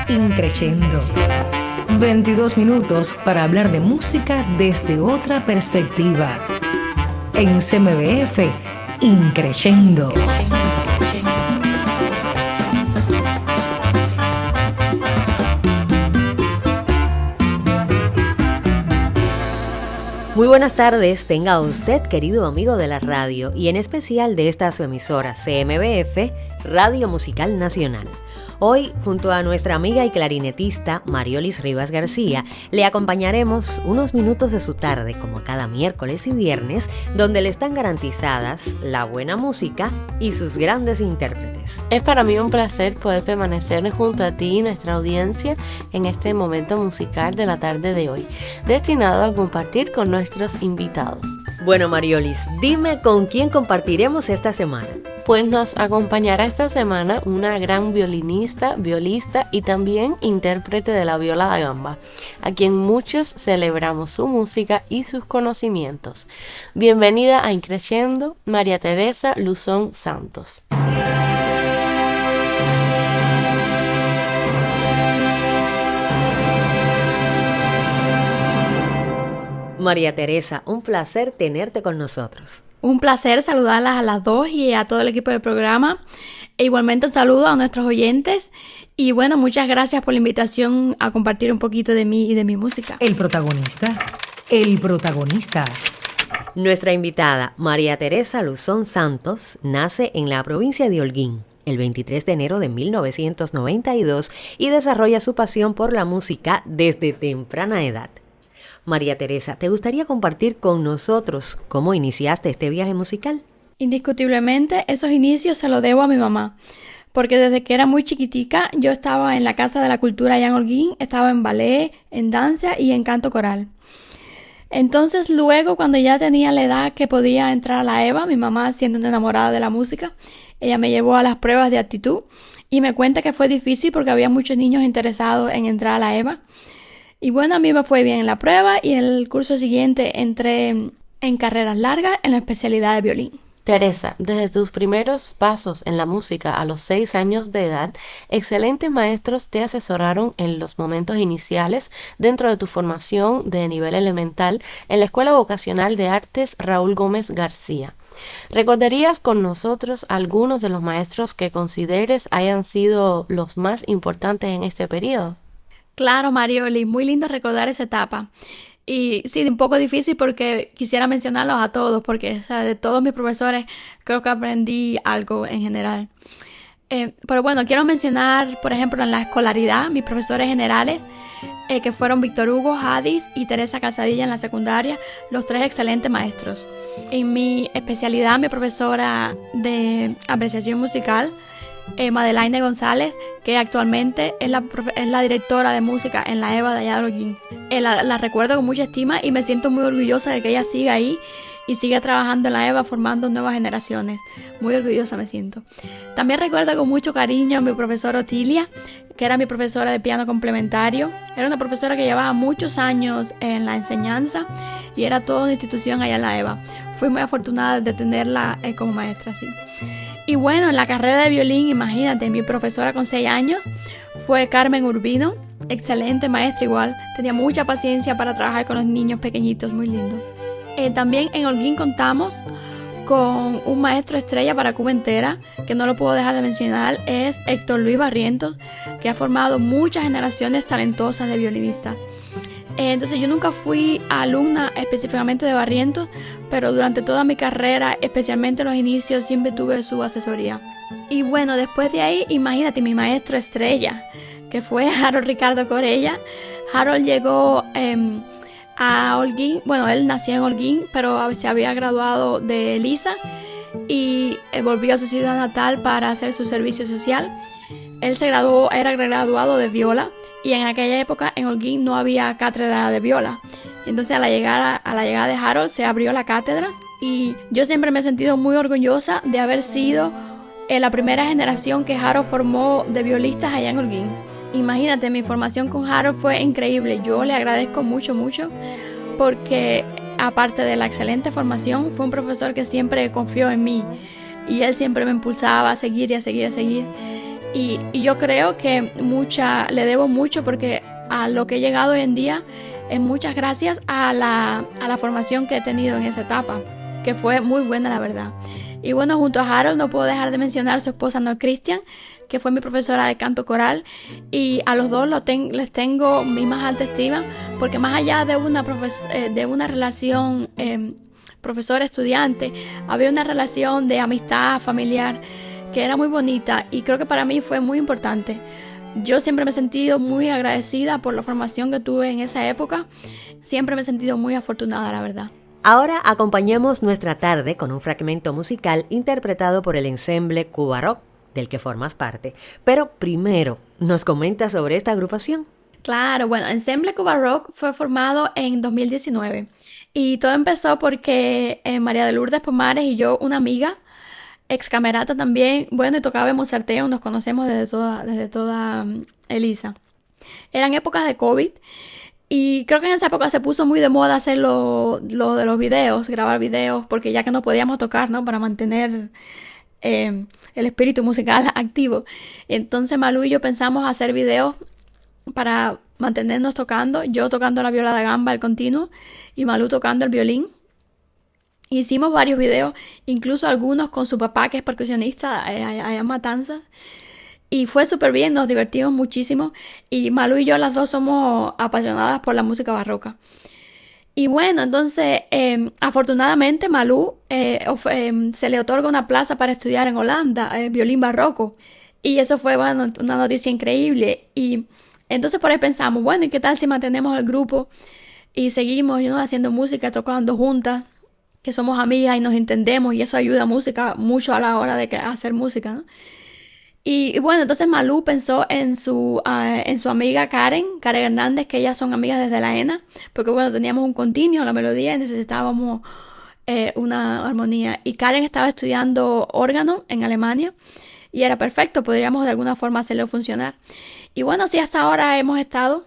Increyendo. 22 minutos para hablar de música desde otra perspectiva. En CMBF, Increyendo. Muy buenas tardes, tenga usted, querido amigo de la radio, y en especial de esta su emisora CMBF, Radio Musical Nacional. Hoy, junto a nuestra amiga y clarinetista Mariolis Rivas García, le acompañaremos unos minutos de su tarde, como cada miércoles y viernes, donde le están garantizadas la buena música y sus grandes intérpretes. Es para mí un placer poder permanecer junto a ti y nuestra audiencia en este momento musical de la tarde de hoy, destinado a compartir con nuestros invitados. Bueno, Mariolis, dime con quién compartiremos esta semana. Pues nos acompañará esta semana una gran violinista, violista y también intérprete de la viola da gamba, a quien muchos celebramos su música y sus conocimientos. Bienvenida a Increyendo, María Teresa Luzón Santos. María Teresa, un placer tenerte con nosotros. Un placer saludarlas a las dos y a todo el equipo del programa. E igualmente un saludo a nuestros oyentes. Y bueno, muchas gracias por la invitación a compartir un poquito de mí y de mi música. El protagonista. Nuestra invitada, María Teresa Luzón Santos, nace en la provincia de Holguín el 23 de enero de 1992 y desarrolla su pasión por la música desde temprana edad. María Teresa, ¿te gustaría compartir con nosotros cómo iniciaste este viaje musical? Indiscutiblemente, esos inicios se los debo a mi mamá, porque desde que era muy chiquitica yo estaba en la Casa de la Cultura allá en Holguín, estaba en ballet, en danza y en canto coral. Entonces luego, cuando ya tenía la edad que podía entrar a la EVA, mi mamá siendo una enamorada de la música, ella me llevó a las pruebas de aptitud y me cuenta que fue difícil porque había muchos niños interesados en entrar a la EVA. Y bueno, a mí me fue bien en la prueba y en el curso siguiente entré en carreras largas en la especialidad de violín. Teresa, desde tus primeros pasos en la música a los 6 años de edad, excelentes maestros te asesoraron en los momentos iniciales dentro de tu formación de nivel elemental en la Escuela Vocacional de Artes Raúl Gómez García. ¿Recordarías con nosotros algunos de los maestros que consideres hayan sido los más importantes en este periodo? Claro, Marioli, muy lindo recordar esa etapa. Y sí, un poco difícil porque quisiera mencionarlos a todos, porque de todos mis profesores creo que aprendí algo en general. Pero bueno, quiero mencionar, por ejemplo, en la escolaridad, mis profesores generales, que fueron Víctor Hugo Hadis y Teresa Calzadilla en la secundaria, los tres excelentes maestros. En mi especialidad, mi profesora de apreciación musical, Madelaine González, que actualmente es la directora de música en la EVA de allá de Holguín. La recuerdo con mucha estima y me siento muy orgullosa de que ella siga ahí y siga trabajando en la EVA formando nuevas generaciones. Muy orgullosa me siento. También recuerdo con mucho cariño a mi profesora Otilia, que era mi profesora de piano complementario. Era una profesora que llevaba muchos años en la enseñanza y era toda una institución allá en la EVA. Fui muy afortunada de tenerla como maestra, sí. Y bueno, en la carrera de violín, imagínate, mi profesora con 6 años fue Carmen Urbino, excelente maestra igual, tenía mucha paciencia para trabajar con los niños pequeñitos, muy lindo. También en Holguín contamos con un maestro estrella para Cuba entera, que no lo puedo dejar de mencionar, es Héctor Luis Barrientos, que ha formado muchas generaciones talentosas de violinistas. Entonces yo nunca fui alumna específicamente de Barrientos, pero durante toda mi carrera, especialmente en los inicios, siempre tuve su asesoría. Y bueno, después de ahí, imagínate, mi maestro estrella, que fue Harold Ricardo Corella. Harold llegó a Holguín, bueno, él nació en Holguín, pero se había graduado de Elisa y volvió a su ciudad natal para hacer su servicio social. Él era graduado de viola. Y en aquella época en Holguín no había cátedra de viola. Entonces a la llegada de Harold se abrió la cátedra. Y yo siempre me he sentido muy orgullosa de haber sido la primera generación que Harold formó de violistas allá en Holguín. Imagínate, mi formación con Harold fue increíble. Yo le agradezco mucho, porque aparte de la excelente formación, fue un profesor que siempre confió en mí. Y él siempre me impulsaba a seguir y a seguir. y yo creo que le debo mucho porque a lo que he llegado hoy en día es muchas gracias a la formación que he tenido en esa etapa, que fue muy buena, la verdad. Y bueno, junto a Harold no puedo dejar de mencionar a su esposa No Christian, que fue mi profesora de canto coral, y a los dos les tengo mi más alta estima, porque más allá de una relación profesor-estudiante, había una relación de amistad familiar que era muy bonita, y creo que para mí fue muy importante. Yo siempre me he sentido muy agradecida por la formación que tuve en esa época. Siempre me he sentido muy afortunada, la verdad. Ahora acompañamos nuestra tarde con un fragmento musical interpretado por el ensemble Cuba Rock, del que formas parte. Pero primero, ¿nos comenta sobre esta agrupación? Claro, bueno, Ensemble Cuba Rock fue formado en 2019. Y todo empezó porque María de Lourdes Pomares y yo, una amiga, ex camerata también, bueno, y tocaba en Mozarteum, nos conocemos desde toda Elisa. Eran épocas de COVID y creo que en esa época se puso muy de moda hacer lo de los videos, grabar videos, porque ya que no podíamos tocar, ¿no? Para mantener el espíritu musical activo. Entonces Malú y yo pensamos hacer videos para mantenernos tocando, yo tocando la viola da gamba al continuo y Malú tocando el violín. Hicimos varios videos, incluso algunos con su papá, que es percusionista allá en Matanzas. Y fue súper bien, nos divertimos muchísimo. Y Malú y yo, las dos, somos apasionadas por la música barroca. Y bueno, entonces, afortunadamente, Malú se le otorga una plaza para estudiar en Holanda, violín barroco. Y eso fue, bueno, una noticia increíble. Y entonces por ahí pensamos, bueno, ¿y qué tal si mantenemos el grupo y seguimos, haciendo música, tocando juntas? Que somos amigas y nos entendemos y eso ayuda a música mucho a la hora de hacer música, ¿no? Y bueno, entonces Malú pensó en su amiga Karen Hernández, que ellas son amigas desde la ENA, porque bueno, teníamos un continuo, la melodía, y necesitábamos una armonía. Y Karen estaba estudiando órgano en Alemania y era perfecto, podríamos de alguna forma hacerlo funcionar. Y bueno, así hasta ahora hemos estado.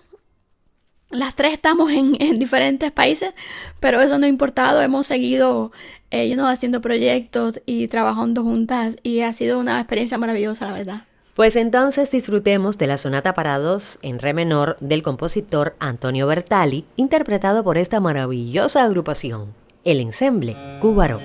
Las tres estamos en diferentes países, pero eso no ha importado. Hemos seguido haciendo proyectos y trabajando juntas y ha sido una experiencia maravillosa, la verdad. Pues entonces disfrutemos de la sonata para dos en re menor del compositor Antonio Bertali, interpretado por esta maravillosa agrupación, el ensemble Cuba Rock.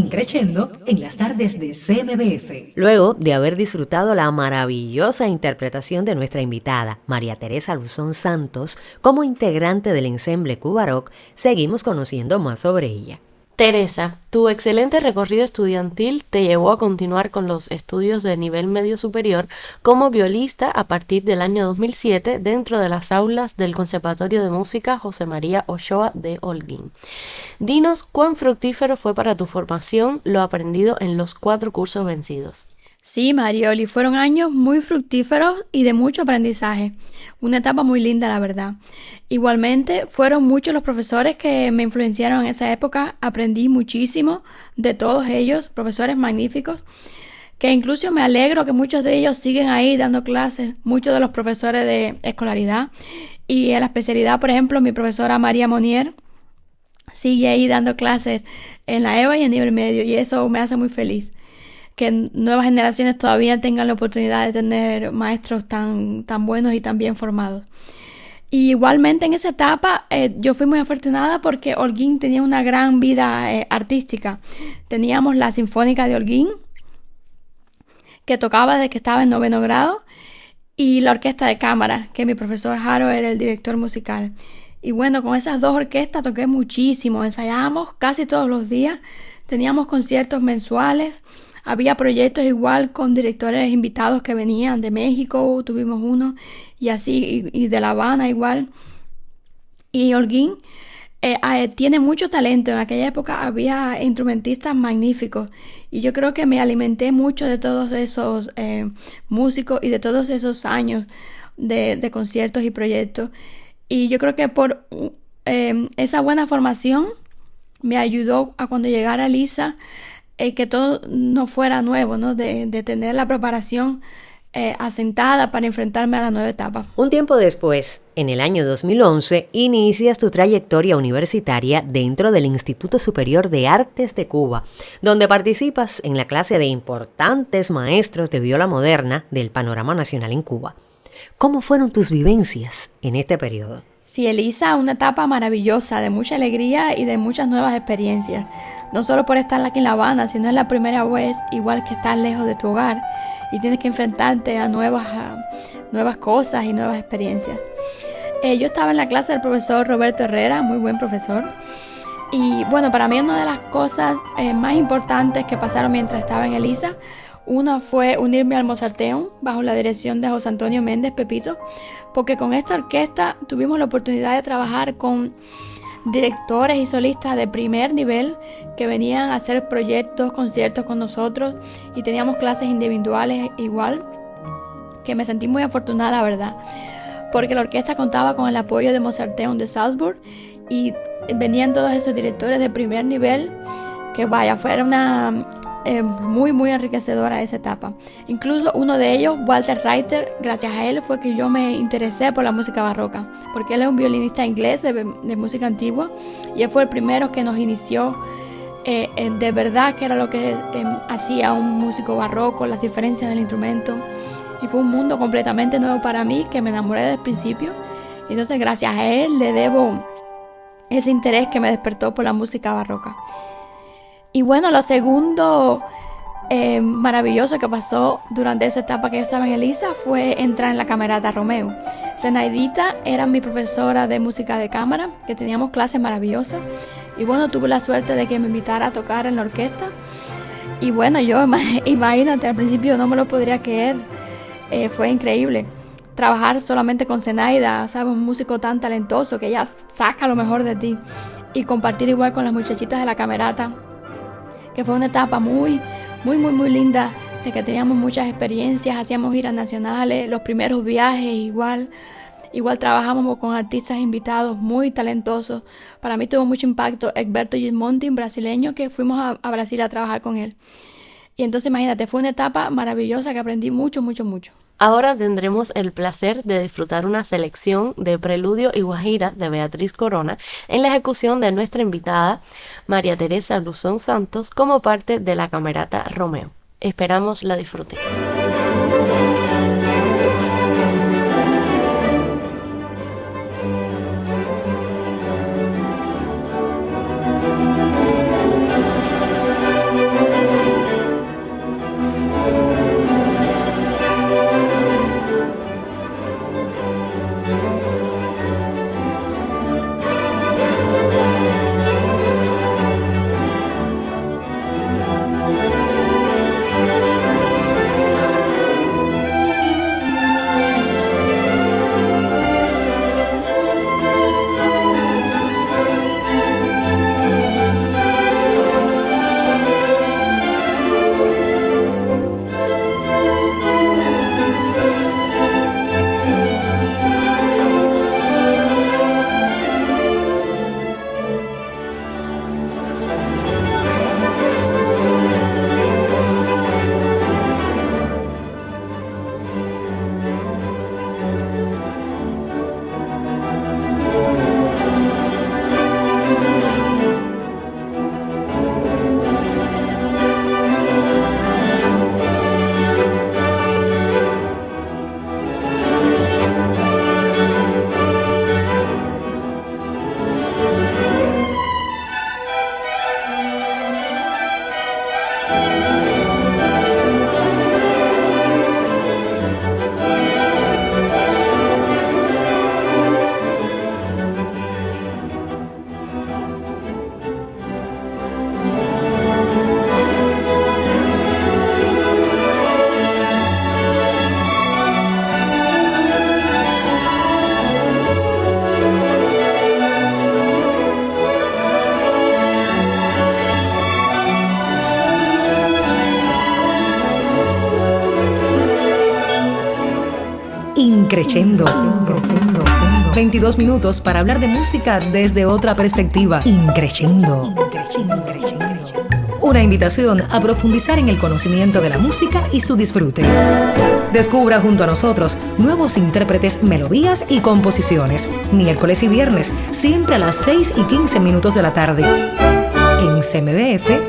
Increchendo en las tardes de CMBF. Luego de haber disfrutado la maravillosa interpretación de nuestra invitada, María Teresa Luzón Santos, como integrante del ensemble Cuba Rock, seguimos conociendo más sobre ella. Teresa, tu excelente recorrido estudiantil te llevó a continuar con los estudios de nivel medio superior como violista a partir del año 2007 dentro de las aulas del Conservatorio de Música José María Ochoa de Holguín. Dinos cuán fructífero fue para tu formación lo aprendido en los 4 cursos vencidos. Sí, Marioli, fueron años muy fructíferos y de mucho aprendizaje. Una etapa muy linda, la verdad. Igualmente, fueron muchos los profesores que me influenciaron en esa época. Aprendí muchísimo de todos ellos, profesores magníficos, que incluso me alegro que muchos de ellos siguen ahí dando clases, muchos de los profesores de escolaridad. Y en la especialidad, por ejemplo, mi profesora María Monier sigue ahí dando clases en la EVA y en nivel medio, y eso me hace muy feliz. Que nuevas generaciones todavía tengan la oportunidad de tener maestros tan buenos y tan bien formados. Y igualmente en esa etapa yo fui muy afortunada porque Holguín tenía una gran vida artística. Teníamos la Sinfónica de Holguín, que tocaba desde que estaba en 9º grado, y la Orquesta de Cámara, que mi profesor Jaro era el director musical. Y bueno, con esas 2 orquestas toqué muchísimo, ensayábamos casi todos los días, teníamos conciertos mensuales. Había proyectos igual con directores invitados que venían de México, tuvimos uno, y así, y de La Habana igual. Y Holguín tiene mucho talento. En aquella época había instrumentistas magníficos, y yo creo que me alimenté mucho de todos esos músicos y de todos esos años de conciertos y proyectos. Y yo creo que por esa buena formación me ayudó a cuando llegara Lisa, que todo no fuera nuevo, ¿no? De tener la preparación asentada para enfrentarme a la nueva etapa. Un tiempo después, en el año 2011, inicias tu trayectoria universitaria dentro del Instituto Superior de Artes de Cuba, donde participas en la clase de importantes maestros de viola moderna del panorama nacional en Cuba. ¿Cómo fueron tus vivencias en este periodo? Sí, Elisa, una etapa maravillosa, de mucha alegría y de muchas nuevas experiencias. No solo por estar aquí en La Habana, sino es la primera vez igual que estar lejos de tu hogar y tienes que enfrentarte a nuevas cosas y nuevas experiencias. Yo estaba en la clase del profesor Roberto Herrera, muy buen profesor. Y bueno, para mí una de las cosas más importantes que pasaron mientras estaba en Elisa, una fue unirme al Mozarteum bajo la dirección de José Antonio Méndez Pepito, porque con esta orquesta tuvimos la oportunidad de trabajar con directores y solistas de primer nivel que venían a hacer proyectos, conciertos con nosotros, y teníamos clases individuales igual, que me sentí muy afortunada, la verdad, porque la orquesta contaba con el apoyo de Mozarteum de Salzburg y venían todos esos directores de primer nivel, que vaya, fuera una muy enriquecedora esa etapa. Incluso uno de ellos, Walter Reiter, gracias a él fue que yo me interesé por la música barroca, porque él es un violinista inglés de música antigua, y él fue el primero que nos inició de verdad que era lo que hacía un músico barroco, las diferencias del instrumento, y fue un mundo completamente nuevo para mí, que me enamoré desde el principio. Y entonces gracias a él le debo ese interés que me despertó por la música barroca. Y bueno, lo segundo maravilloso que pasó durante esa etapa que yo estaba en Elisa fue entrar en la Camerata Romeo. Zenaidita era mi profesora de música de cámara, que teníamos clases maravillosas. Y bueno, tuve la suerte de que me invitara a tocar en la orquesta. Y bueno, yo imagínate, al principio no me lo podría creer. Fue increíble trabajar solamente con Zenaida, ¿sabes? Un músico tan talentoso que ella saca lo mejor de ti. Y compartir igual con las muchachitas de la Camerata, que fue una etapa muy linda, de que teníamos muchas experiencias, hacíamos giras nacionales, los primeros viajes igual trabajamos con artistas invitados muy talentosos. Para mí tuvo mucho impacto Egberto Gismonti, un brasileño, que fuimos a Brasil a trabajar con él. Y entonces imagínate, fue una etapa maravillosa que aprendí mucho. Ahora tendremos el placer de disfrutar una selección de Preludio y Guajira de Beatriz Corona en la ejecución de nuestra invitada María Teresa Luzón Santos como parte de la Camerata Romeo. Esperamos la disfruten. Increchendo. 22 minutos para hablar de música desde otra perspectiva. Increchendo. Una invitación a profundizar en el conocimiento de la música y su disfrute. Descubra junto a nosotros nuevos intérpretes, melodías y composiciones. Miércoles y viernes, siempre a las 6:15 de la tarde. En CMBF,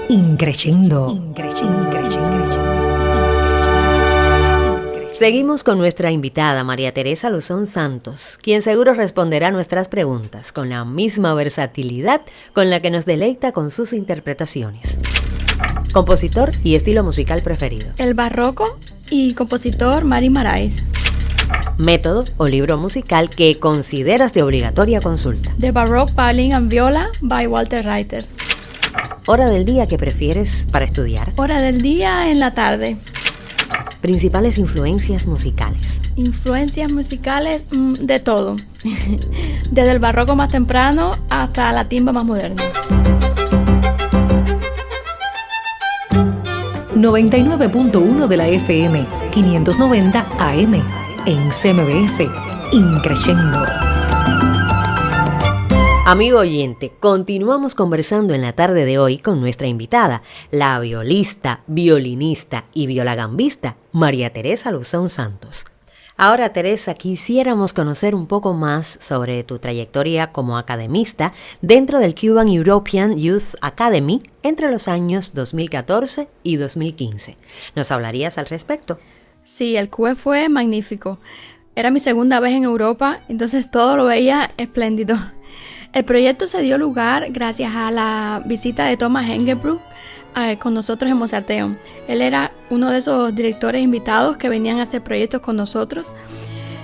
Increchendo. Seguimos con nuestra invitada María Teresa Luzón Santos, quien seguro responderá nuestras preguntas con la misma versatilidad con la que nos deleita con sus interpretaciones. Compositor y estilo musical preferido. El barroco y compositor Mari Marais. Método o libro musical que consideras de obligatoria consulta. The Baroque Violin and Viola by Walter Reiter. Hora del día que prefieres para estudiar. Hora del día en la tarde. Principales influencias musicales. Influencias musicales, de todo. Desde el barroco más temprano hasta la timba más moderna. 99.1 de la FM, 590 AM. En CMBF, Increchendo. Amigo oyente, continuamos conversando en la tarde de hoy con nuestra invitada, la violista, violinista y violagambista María Teresa Luzón Santos. Ahora, Teresa, quisiéramos conocer un poco más sobre tu trayectoria como academista dentro del Cuban European Youth Academy entre los años 2014 y 2015. ¿Nos hablarías al respecto? Sí, el CUE fue magnífico. Era mi segunda vez en Europa, entonces todo lo veía espléndido. El proyecto se dio lugar gracias a la visita de Thomas Engelbruch con nosotros en Mozarteum. Él era uno de esos directores invitados que venían a hacer proyectos con nosotros.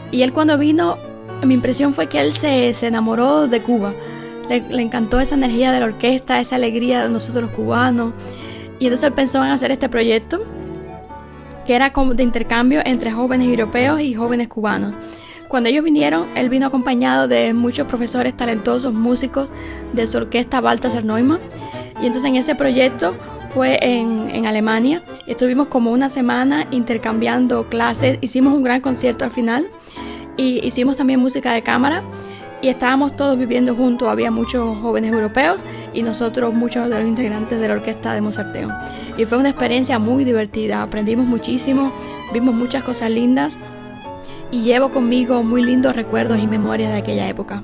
Y él cuando vino, mi impresión fue que él se enamoró de Cuba. Le encantó esa energía de la orquesta, esa alegría de nosotros los cubanos. Y entonces él pensó en hacer este proyecto, que era como de intercambio entre jóvenes europeos y jóvenes cubanos. Cuando ellos vinieron, él vino acompañado de muchos profesores talentosos, músicos de su orquesta Balthasar Neumann. Y entonces en ese proyecto fue en Alemania. Estuvimos como una semana intercambiando clases, hicimos un gran concierto al final y hicimos también música de cámara y estábamos todos viviendo juntos. Había muchos jóvenes europeos y nosotros muchos de los integrantes de la orquesta de Mozarteum. Y fue una experiencia muy divertida, aprendimos muchísimo, vimos muchas cosas lindas. Y llevo conmigo muy lindos recuerdos y memorias de aquella época.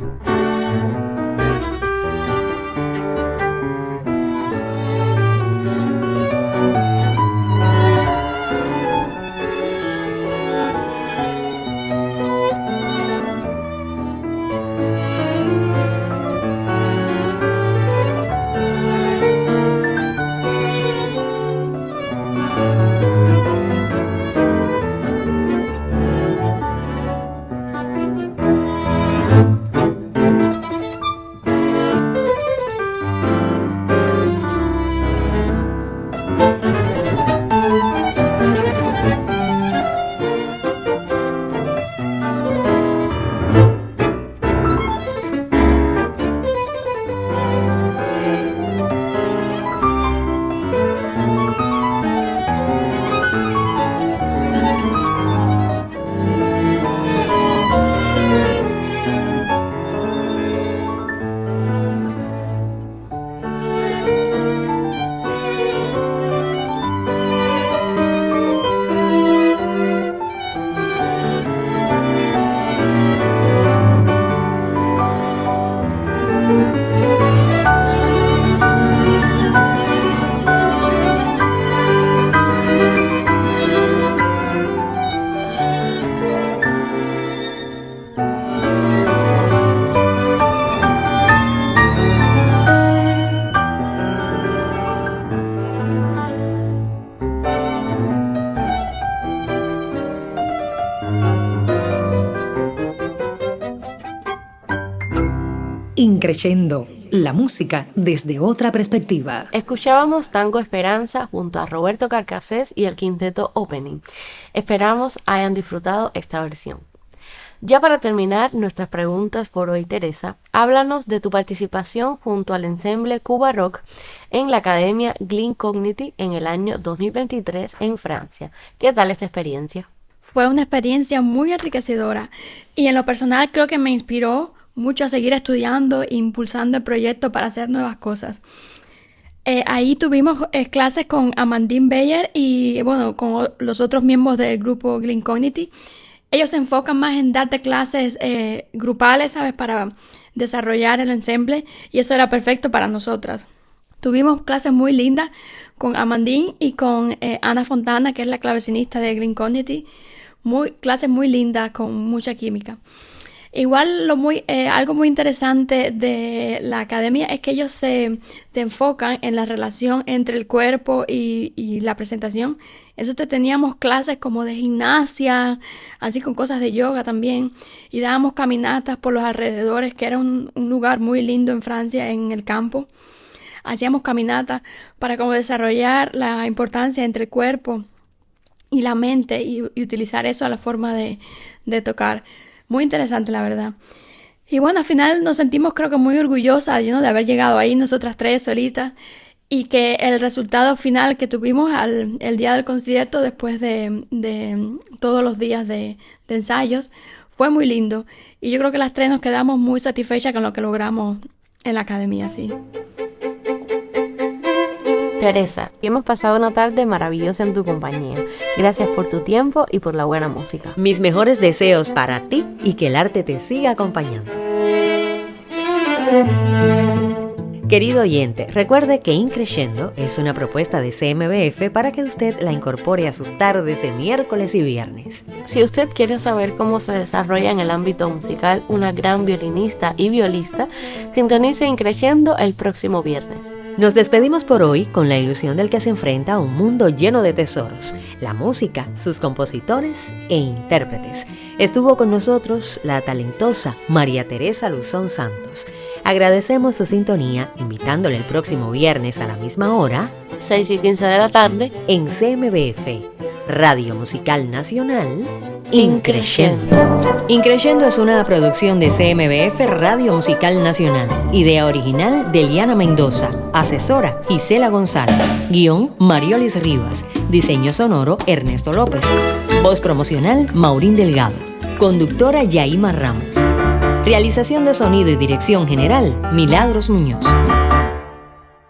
Increchendo, la música desde otra perspectiva. Escuchábamos Tango Esperanza junto a Roberto Carcassés y el quinteto Opening. Esperamos hayan disfrutado esta versión. Ya para terminar nuestras preguntas por hoy, Teresa, háblanos de tu participación junto al ensemble Cuba Rock en la Academia Glenn Cogniti en el año 2023 en Francia. ¿Qué tal esta experiencia? Fue una experiencia muy enriquecedora y en lo personal creo que me inspiró mucho a seguir estudiando e impulsando el proyecto para hacer nuevas cosas. Ahí tuvimos clases con Amandine Beyer y bueno, con los otros miembros del grupo Glincognity. Ellos se enfocan más en darte clases grupales, ¿sabes? Para desarrollar el ensemble y eso era perfecto para nosotras. Tuvimos clases muy lindas con Amandine y con Ana Fontana, que es la clavecinista de Glincognity. Clases muy lindas con mucha química. Igual algo muy interesante de la academia es que ellos se enfocan en la relación entre el cuerpo y la presentación. Eso teníamos clases como de gimnasia, así con cosas de yoga también. Y dábamos caminatas por los alrededores, que era un lugar muy lindo en Francia, en el campo. Hacíamos caminatas para como desarrollar la importancia entre el cuerpo y la mente y utilizar eso a la forma de tocar. Muy interesante, la verdad. Y bueno, al final nos sentimos creo que muy orgullosas, de haber llegado ahí nosotras tres solitas y que el resultado final que tuvimos el día del concierto después de todos los días de ensayos fue muy lindo. Y yo creo que las tres nos quedamos muy satisfechas con lo que logramos en la academia, sí. Teresa, hemos pasado una tarde maravillosa en tu compañía. Gracias por tu tiempo y por la buena música. Mis mejores deseos para ti y que el arte te siga acompañando. Querido oyente, recuerde que Increyendo es una propuesta de CMBF para que usted la incorpore a sus tardes de miércoles y viernes. Si usted quiere saber cómo se desarrolla en el ámbito musical una gran violinista y violista, sintonice Increyendo el próximo viernes. Nos despedimos por hoy con la ilusión del que se enfrenta a un mundo lleno de tesoros, la música, sus compositores e intérpretes. Estuvo con nosotros la talentosa María Teresa Luzón Santos. Agradecemos su sintonía, invitándole el próximo viernes a la misma hora, 6:15 de la tarde, en CMBF, Radio Musical Nacional, Increyendo. Increyendo es una producción de CMBF Radio Musical Nacional. Idea original de Liana Mendoza. Asesora Gisela González. Guión Mariolis Rivas. Diseño sonoro Ernesto López. Voz promocional Maurín Delgado. Conductora Yaima Ramos. Realización de sonido y dirección general Milagros Muñoz.